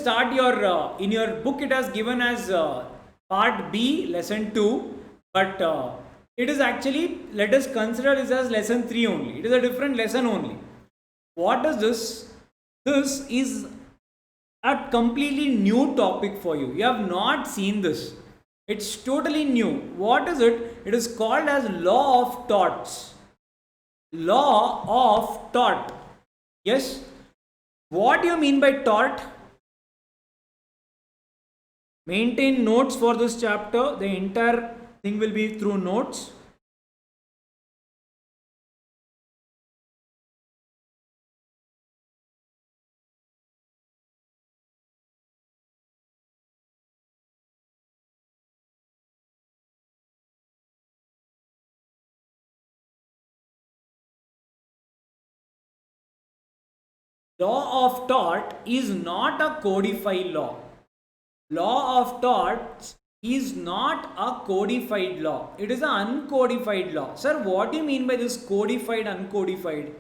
start your in your book it has given as part B lesson 2, but it is actually, let us consider this as lesson 3 only. It is a different lesson only. What is this? This is a completely new topic for you. You have not seen this. It's totally new. What is it? It is called as law of torts. Law of tort. Yes. What do you mean by tort? Maintain notes for this chapter. The entire thing will be through notes. Law of tort is not a codified law. Law of torts is not a codified law. It is an uncodified law. Sir, what do you mean by this codified, uncodified?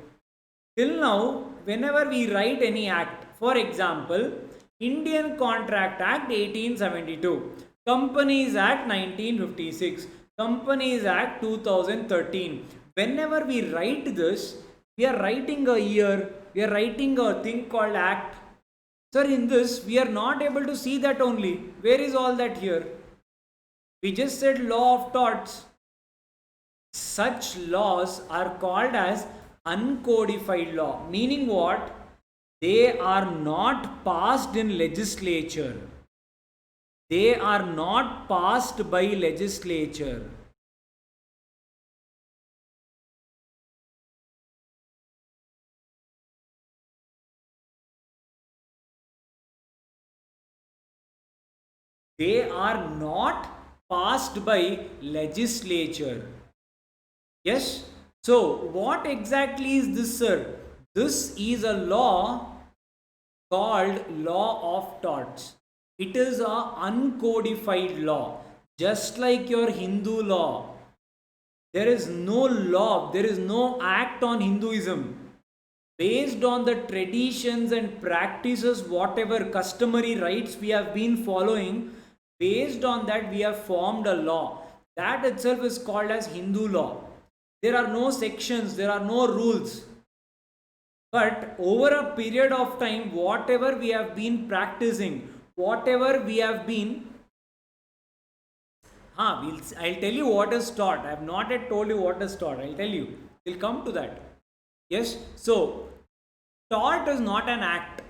Till now, whenever we write any act, for example, Indian Contract Act 1872, Companies Act 1956, Companies Act 2013. Whenever we write this, we are writing a year, we are writing a thing called act. Sir, in this, we are not able to see that only. Where is all that here? We just said law of torts. Such laws are called as uncodified law. Meaning what? They are not passed in legislature. They are not passed by legislature. They are not passed by legislature. Yes. So what exactly is this, sir? This is a law called law of torts. It is a uncodified law, just like your Hindu law. There is no law, there is no act on Hinduism. Based on the traditions and practices, whatever customary rites we have been following, based on that we have formed a law. That itself is called as Hindu law. There are no sections, there are no rules. But over a period of time, whatever we have been practicing, whatever we have been, I'll tell you what is taught. I have not yet told you what is taught. I'll tell you. We'll come to that. Yes. So, tort is not an act.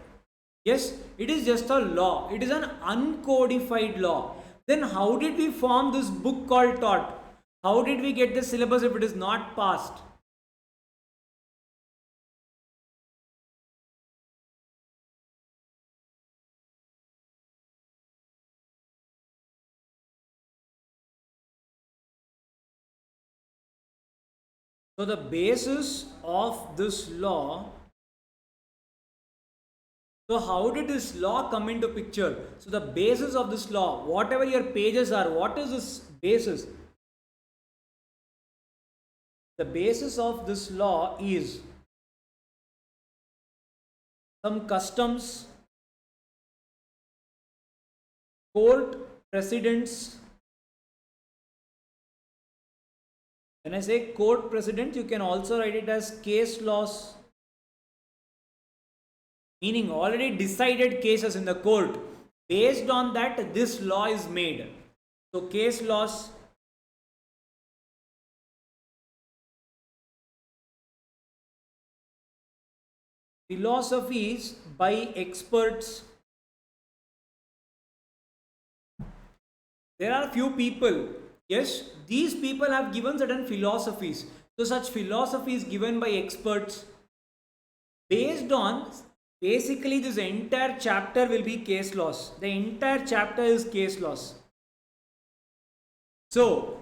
Yes, it is just a law. It is an uncodified law. Then how did we form this book called tort? How did we get the syllabus if it is not passed? So the basis of this law, so how did this law come into picture? So the basis of this law, whatever your pages are, what is this basis? The basis of this law is some customs, court precedents. When I say court precedents, you can also write it as case laws, meaning already decided cases in the court. Based on that, this law is made. So case laws, philosophies by experts. There are few people, yes, these people have given certain philosophies. So such philosophies given by experts, based on, basically this entire chapter will be case laws. The entire chapter is case laws. So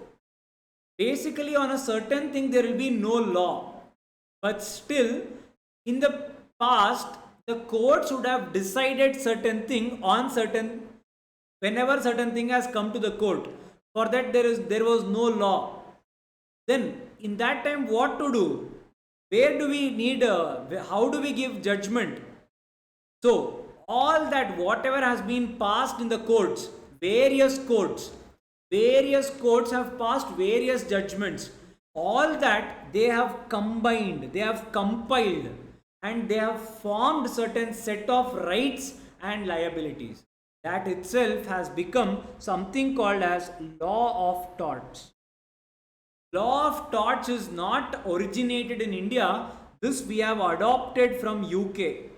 basically on a certain thing there will be no law, but still in the past the courts would have decided certain thing on certain, whenever certain thing has come to the court. For that there was no law. Then in that time what to do? Where do we need how do we give judgment? So all that whatever has been passed in the courts, various courts have passed various judgments, all that they have combined, they have compiled, and they have formed certain set of rights and liabilities. That itself has become something called as law of torts. Law of torts is not originated in India. This we have adopted from UK.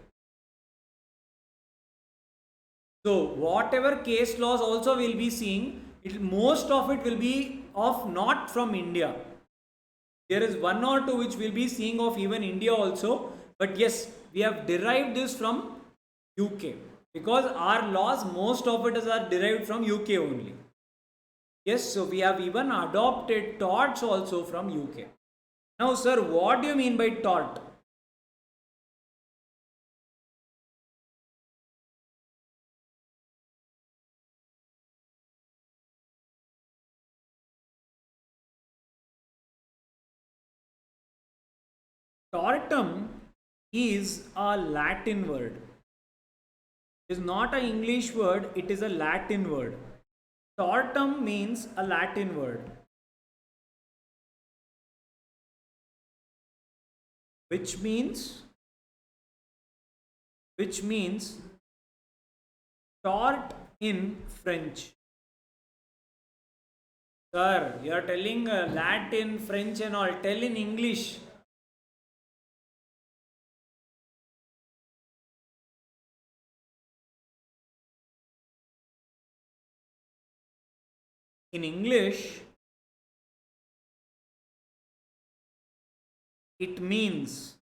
So whatever case laws also we'll be seeing, most of it will be of not from India. There is one or two which we'll be seeing of even India also, but yes, we have derived this from UK because our laws, most of it are derived from UK only. Yes, so we have even adopted torts also from UK. Now, sir, what do you mean by tort? Tortum is a Latin word. It is not an English word, it is a Latin word. Tortum means a Latin word, which means tort in French. Sir, you are telling Latin, French and all. Tell in English. In English, it means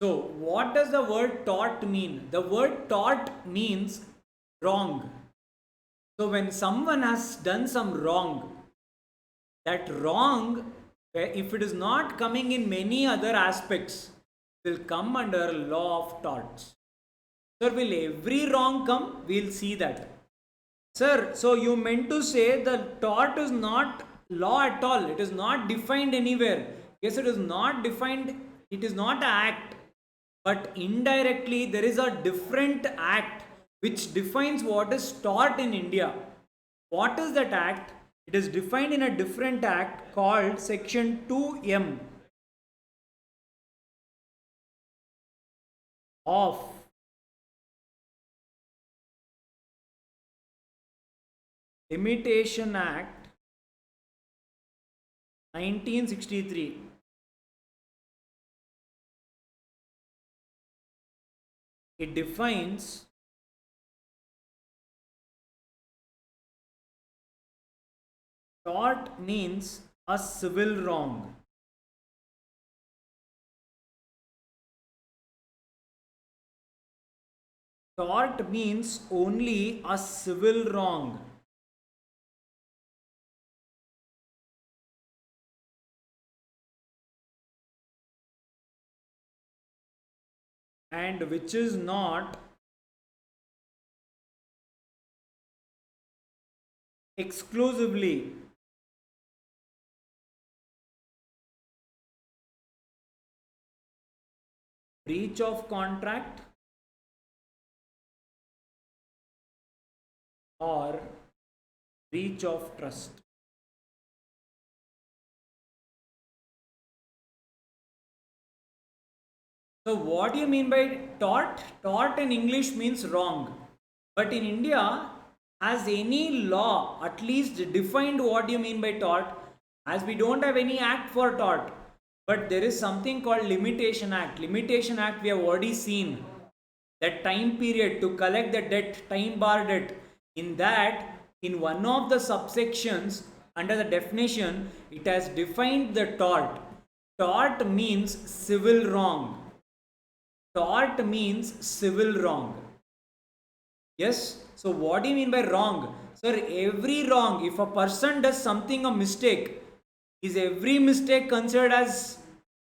so what does the word tort mean? The word tort means wrong. So when someone has done some wrong, that wrong, if it is not coming in many other aspects, will come under law of torts. Sir, will every wrong come? We'll see that. Sir, so you meant to say the tort is not law at all. It is not defined anywhere. Yes, it is not defined. It is not an act. But indirectly, there is a different act which defines what is tort in India. What is that act? It is defined in a different act called Section 2M of Limitation Act 1963. It defines tort means a civil wrong. Tort means only a civil wrong. And which is not exclusively breach of contract or breach of trust. So what do you mean by tort? Tort in English means wrong. But in India, has any law at least defined what do you mean by tort? As we don't have any act for tort. But there is something called Limitation Act. Limitation Act we have already seen. That time period to collect the debt, time bar debt. In that, in one of the subsections under the definition, it has defined the tort. Tort means civil wrong. Tort means civil wrong. Yes. So what do you mean by wrong? Sir, every wrong, if a person does something a mistake, is every mistake considered as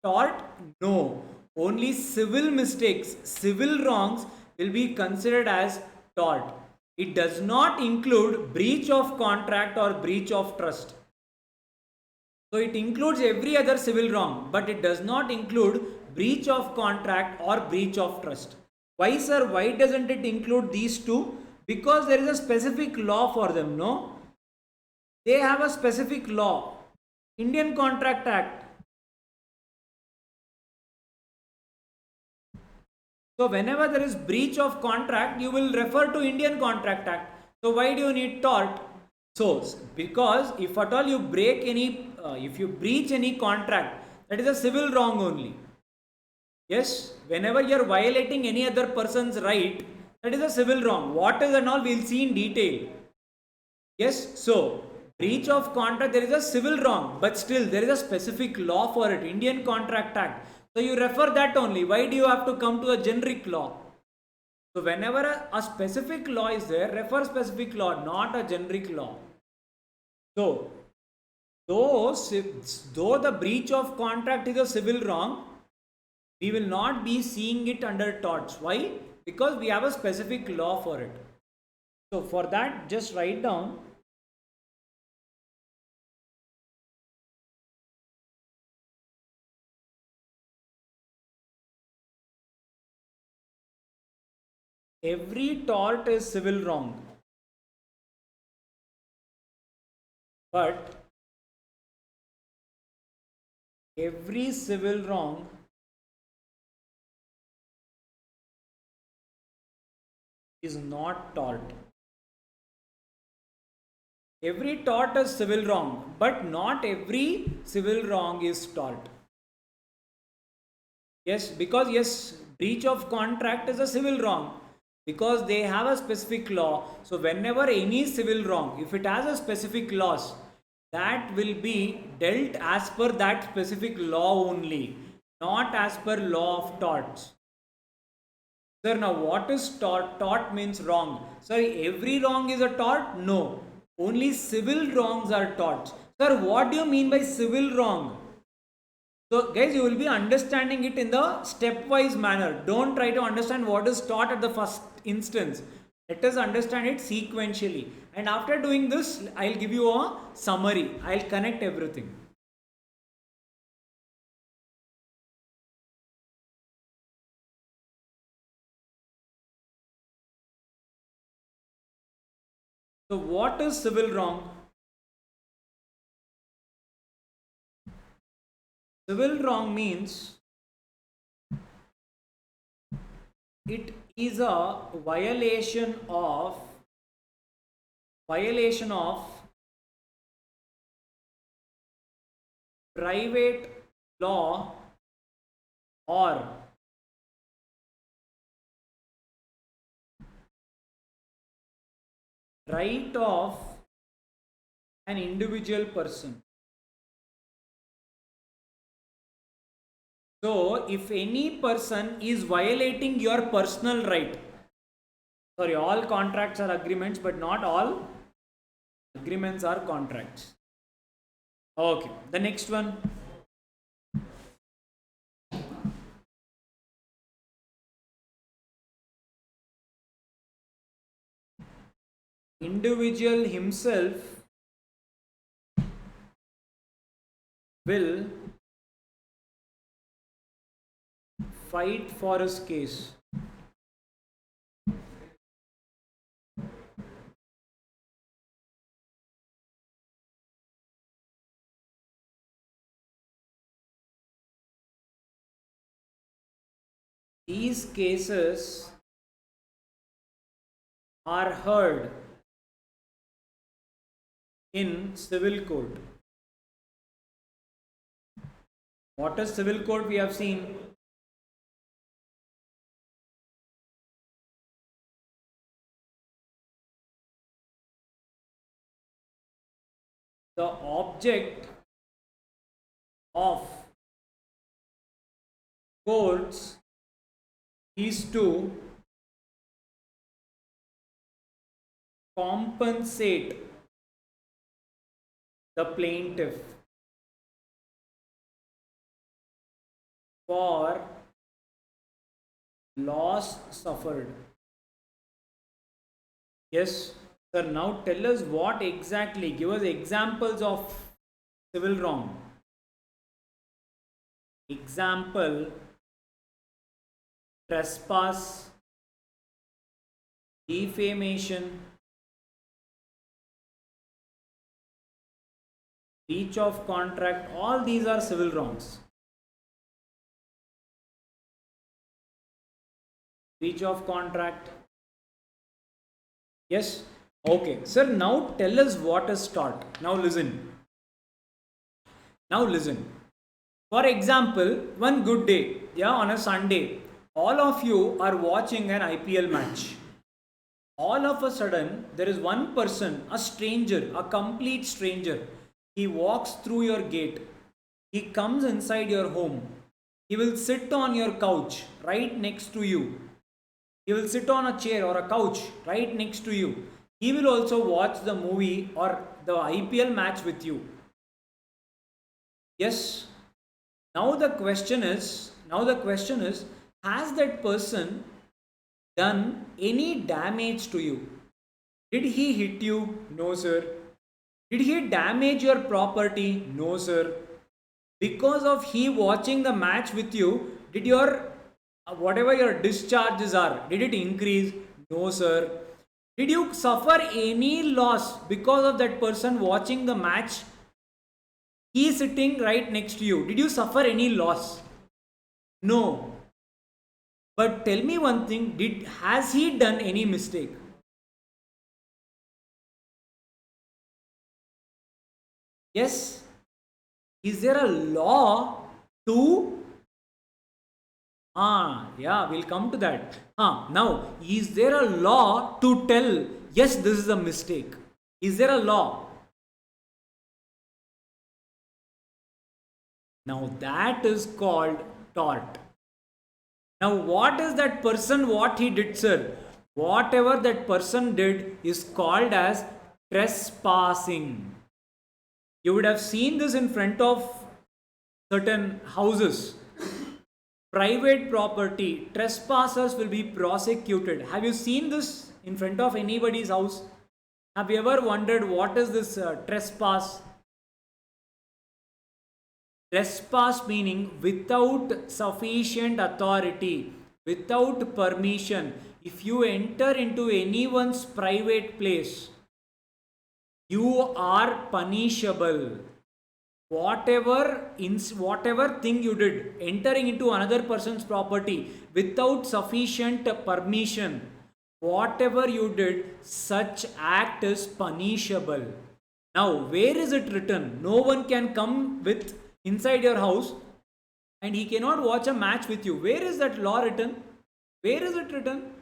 tort? No. Only civil mistakes, civil wrongs will be considered as tort. It does not include breach of contract or breach of trust. So it includes every other civil wrong, but it does not include breach of contract or breach of trust. Why, sir? Why doesn't it include these two? Because there is a specific law for them, no? They have a specific law. Indian Contract Act. So whenever there is breach of contract, you will refer to Indian Contract Act. So why do you need tort? So because if at all you break any, if you breach any contract, that is a civil wrong only. Yes, whenever you are violating any other person's right, that is a civil wrong. What is and all we will see in detail. Yes, so breach of contract, there is a civil wrong, but still there is a specific law for it, Indian Contract Act. So you refer that only. Why do you have to come to a generic law? So whenever a specific law is there, refer specific law, not a generic law. So though the breach of contract is a civil wrong, we will not be seeing it under torts. Why? Because we have a specific law for it. So for that, just write down every tort is civil wrong, but every civil wrong is not tort. Every tort is civil wrong, but not every civil wrong is tort. Yes, because yes, breach of contract is a civil wrong because they have a specific law. So whenever any civil wrong, if it has a specific laws, that will be dealt as per that specific law only, not as per law of torts. Sir, now what is tort? Tort means wrong. Sir, every wrong is a tort? No. Only civil wrongs are torts. Sir, what do you mean by civil wrong? So, guys, you will be understanding it in the stepwise manner. Don't try to understand what is taught at the first instance. Let us understand it sequentially. And after doing this, I'll give you a summary. I'll connect everything. So, what is civil wrong? Civil wrong means it is a violation of private law or right of an individual person. So, if any person is violating your personal right, sorry, all contracts are agreements, but not all agreements are contracts. Okay, the next one. Individual himself will fight for his case. These cases are heard in civil court. What is civil court? We have seen the object of courts is to compensate the plaintiff for loss suffered. Yes, sir. Now tell us what exactly. Give us examples of civil wrong. Example, trespass, defamation, breach of contract, all these are civil wrongs. Breach of contract. Yes? Okay. Sir, now tell us what is tort. Now listen. Now listen. For example, one good day, yeah, on a Sunday, all of you are watching an IPL match. All of a sudden, there is one person, a stranger, a complete stranger. He walks through your gate. He comes inside your home. He will sit on your couch right next to you. He will sit on a chair or a couch right next to you. He will also watch the movie or the IPL match with you. Yes. Now the question is, has that person done any damage to you? Did he hit you? No, sir. Did he damage your property? No, sir. Because of he watching the match with you, did your whatever your discharges are, did it increase? No, sir. Did you suffer any loss because of that person watching the match? He is sitting right next to you. Did you suffer any loss? No. But tell me one thing, has he done any mistake? Yes. Is there a law to yeah, we'll come to that. Now, is there a law to tell, yes, this is a mistake? Is there a law? Now, that is called tort. Now, what is that person, what he did, sir? Whatever that person did is called as trespassing. You would have seen this in front of certain houses. Private property, trespassers will be prosecuted. Have you seen this in front of anybody's house? Have you ever wondered what is this trespass? Trespass meaning without sufficient authority, without permission. If you enter into anyone's private place, you are punishable. Whatever thing you did, entering into another person's property without sufficient permission, whatever you did, such act is punishable. Now, where is it written? No one can come with inside your house and he cannot watch a match with you. Where is that law written? Where is it written?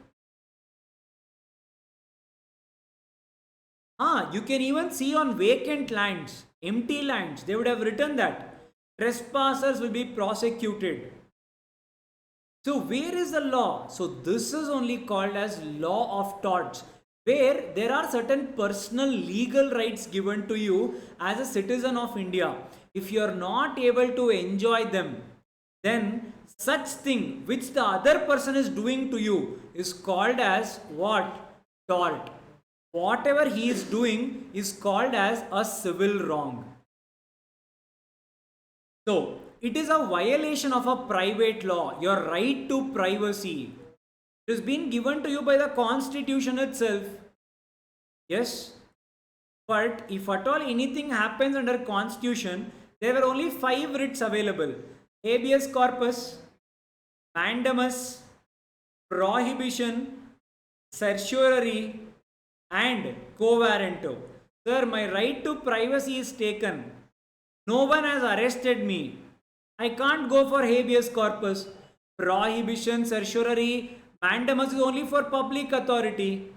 You can even see on vacant lands, empty lands, they would have written that trespassers will be prosecuted. So where is the law? So this is only called as law of torts, where there are certain personal legal rights given to you as a citizen of India. If you are not able to enjoy them, then such thing which the other person is doing to you is called as what? Tort. Whatever he is doing is called as a civil wrong. So, it is a violation of a private law, your right to privacy. It is being given to you by the Constitution itself. Yes. But if at all anything happens under Constitution, there were only 5 writs available. Habeas corpus, mandamus, prohibition, certiorari, and quo warranto. Sir, my right to privacy is taken. No one has arrested me. I can't go for habeas corpus. Prohibition, certiorari, mandamus is only for public authority.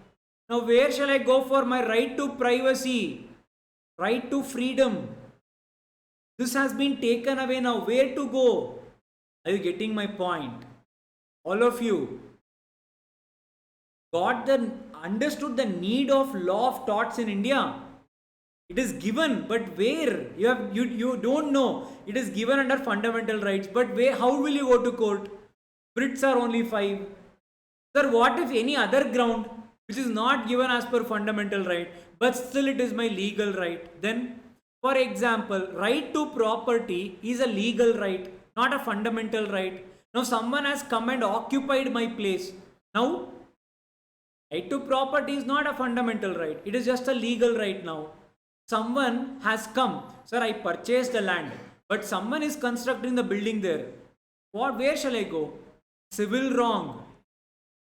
Now, where shall I go for my right to privacy? Right to freedom. This has been taken away now. Where to go? Are you getting my point? All of you understood the need of law of torts in India. It is given, but where? You don't know. It is given under fundamental rights, but where? How will you go to court? Writs are only 5. Sir, what if any other ground which is not given as per fundamental right, but still it is my legal right? Then For example, right to property is a legal right, not a fundamental right. Now someone has come and occupied my place. Now, right to property is not a fundamental right. It is just a legal right now. Someone has come. Sir, I purchased the land, but someone is constructing the building there. Where shall I go? Civil wrong.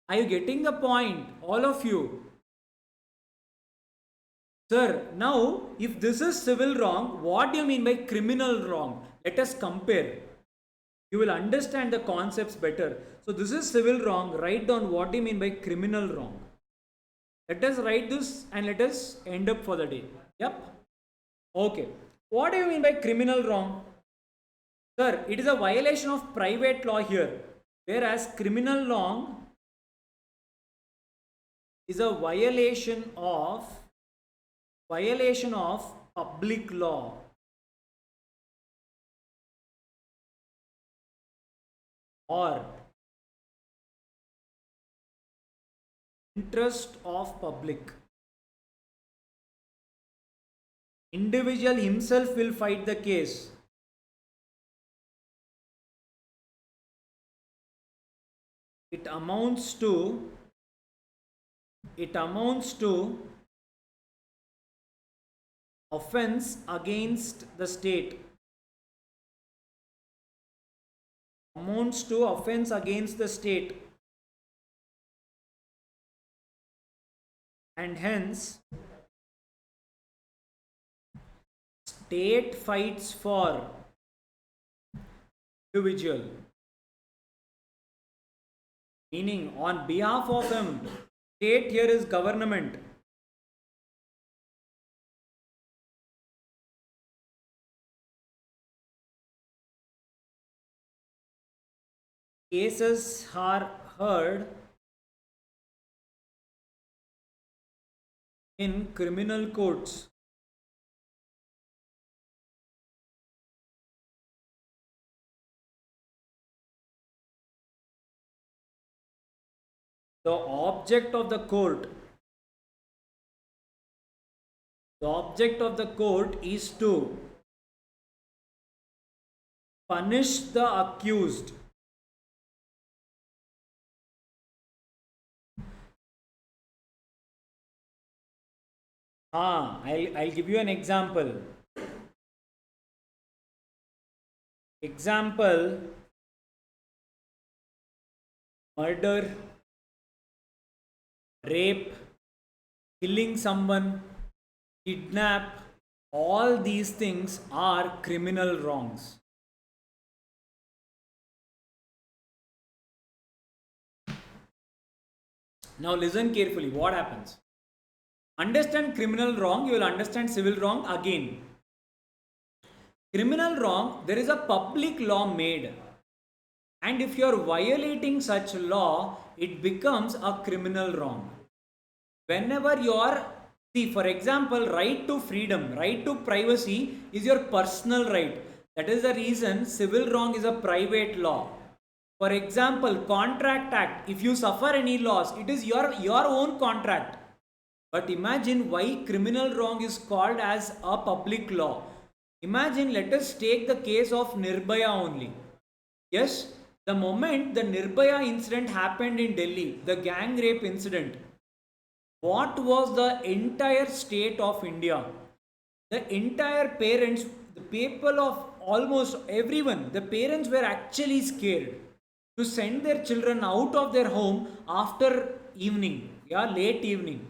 Are you getting the point? All of you. Sir, now if this is civil wrong, what do you mean by criminal wrong? Let us compare. You will understand the concepts better. So this is civil wrong. Write down what do you mean by criminal wrong. Let us write this and let us end up for the day. Yep. Okay. What do you mean by criminal wrong? Sir, it is a violation of private law here. Whereas criminal wrong is a violation of public law. Or interest of public. Individual himself will fight the case. It amounts to offense against the state. Amounts to offense against the state. And hence, state fights for individual. Meaning, on behalf of him, state here is government. Cases are heard in criminal courts. The object of the court is to punish the accused. I'll give you an example. Murder, rape, killing someone, kidnap, all these things are criminal wrongs. Now listen carefully, what happens? Understand criminal wrong, you will understand civil wrong again. Criminal wrong, there is a public law made. And if you are violating such law, it becomes a criminal wrong. Whenever you are, see, for example, right to freedom, right to privacy is your personal right. That is the reason civil wrong is a private law. For example, Contract Act, if you suffer any loss, it is your own contract. But imagine why criminal wrong is called as a public law. Imagine, let us take the case of Nirbhaya only. Yes, the moment the Nirbhaya incident happened in Delhi, the gang rape incident, what was the entire state of India? The entire parents, the people of almost everyone, the parents were actually scared to send their children out of their home after evening, late evening.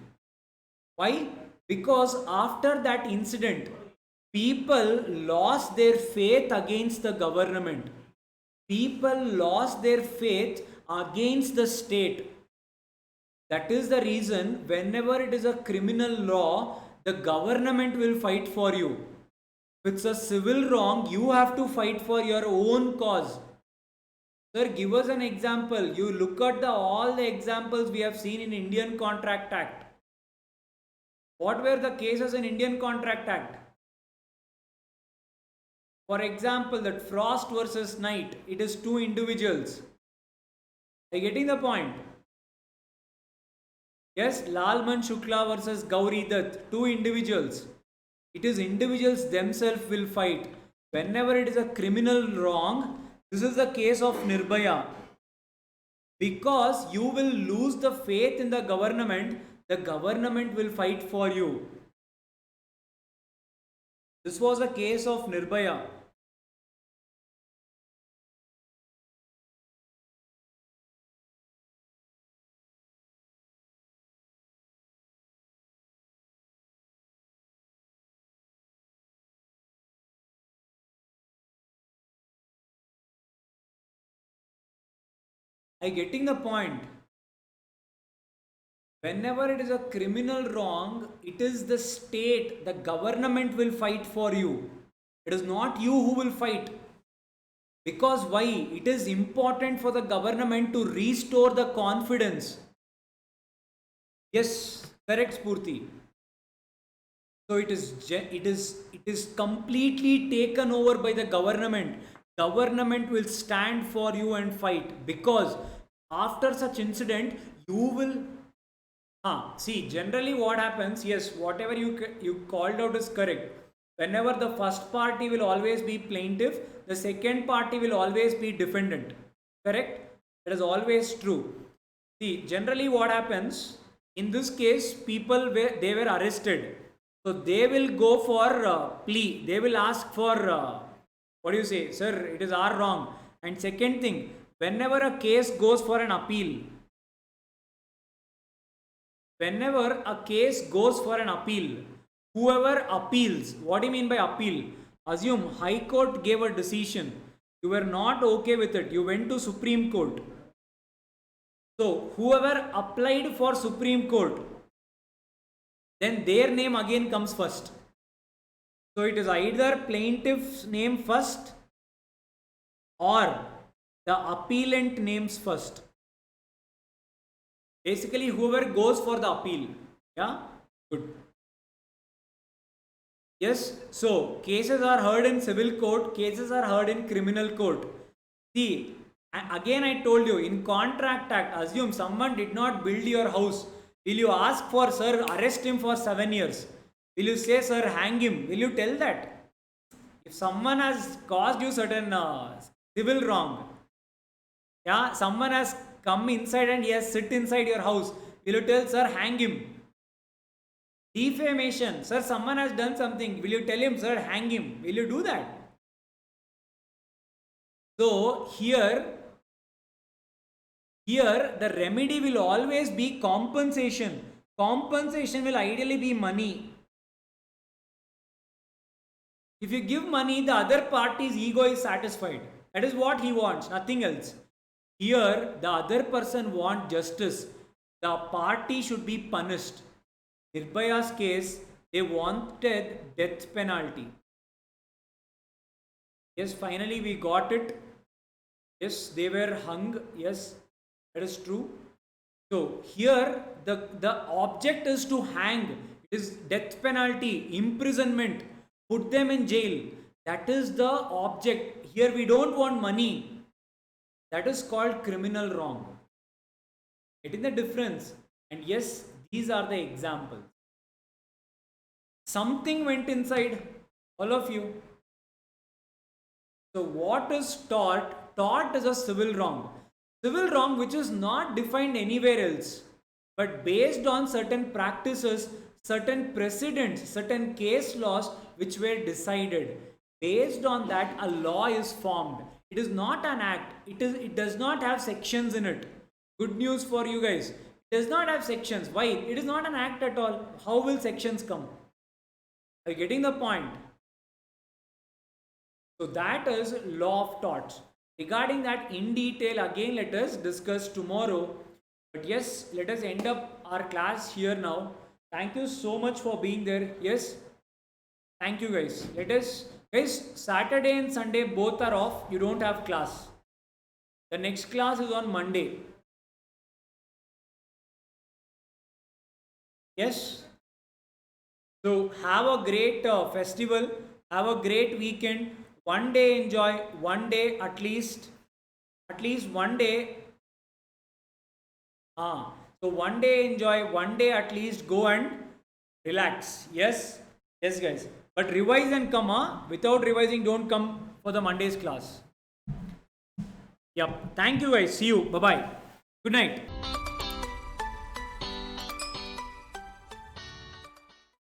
Why? Because after that incident, people lost their faith against the government. People lost their faith against the state. That is the reason whenever it is a criminal law, the government will fight for you. If it's a civil wrong, you have to fight for your own cause. Sir, give us an example. You look at all the examples we have seen in Indian Contract Act. What were the cases in Indian Contract Act? For example, that Frost versus Knight, it is two individuals. Are you getting the point? Yes, Lalman Shukla versus Gauri Dutt, two individuals. It is individuals themselves will fight. Whenever it is a criminal wrong, this is the case of Nirbhaya. Because you will lose the faith in the government will fight for you. This was a case of Nirbhaya. I getting the point. Whenever it is a criminal wrong, it is the state, the government will fight for you. It is not you who will fight. Because why? It is important for the government to restore the confidence. Yes, correct, Spurti. So it is completely taken over by the government. Government will stand for you and fight, because after such incident you will see, generally what happens, yes, whatever you called out is correct. Whenever the first party will always be plaintiff, the second party will always be defendant. Correct? That is always true. See, generally what happens, in this case, they were arrested. So they will go for plea. They will ask for, what do you say, sir, it is our wrong. And second thing, whenever a case goes for an appeal, whoever appeals, what do you mean by appeal? Assume High Court gave a decision. You were not okay with it. You went to Supreme Court. So whoever applied for Supreme Court, then their name again comes first. So it is either plaintiff's name first or the appellant names first. Basically, whoever goes for the appeal. Yeah? Good. Yes, so cases are heard in civil court, cases are heard in criminal court. See, again I told you, in Contract Act, assume someone did not build your house. Will you ask for, sir, arrest him for 7 years? Will you say, sir, hang him? Will you tell that? If someone has caused you certain civil wrong, yeah, someone has come inside and he has sit inside your house, will you tell, sir, hang him? Defamation, sir, someone has done something, will you tell him, sir, hang him? Will you do that? So here the remedy will always be compensation. Compensation will ideally be money. If you give money, the other party's ego is satisfied. That is what he wants, nothing else. Here, the other person wants justice. The party should be punished. Nirbhaya's case, they wanted death penalty. Yes, finally we got it. Yes, they were hung. Yes, that is true. So here the object is to hang. It is death penalty, imprisonment, put them in jail. That is the object. Here we don't want money. That is called criminal wrong. Getting the difference? And yes, these are the examples. Something went inside all of you. So what is tort? Tort is a civil wrong. Civil wrong which is not defined anywhere else, but based on certain practices, certain precedents, certain case laws which were decided. Based on that, a law is formed. It is not an act. It does not have sections in it. Good news for you guys. It does not have sections. Why? It is not an act at all. How will sections come? Are you getting the point? So that is law of torts. Regarding that in detail, again let us discuss tomorrow. But yes, let us end up our class here now. Thank you so much for being there. Yes. Thank you guys. Guys, Saturday and Sunday both are off. You don't have class. The next class is on Monday. Yes. So have a great festival. Have a great weekend. One day enjoy. One day at least one day. So one day enjoy. One day at least go and relax. Yes. Yes, guys. But revise and come, without revising, don't come for the Monday's class. Yep. Thank you, guys. See you. Bye bye. Good night.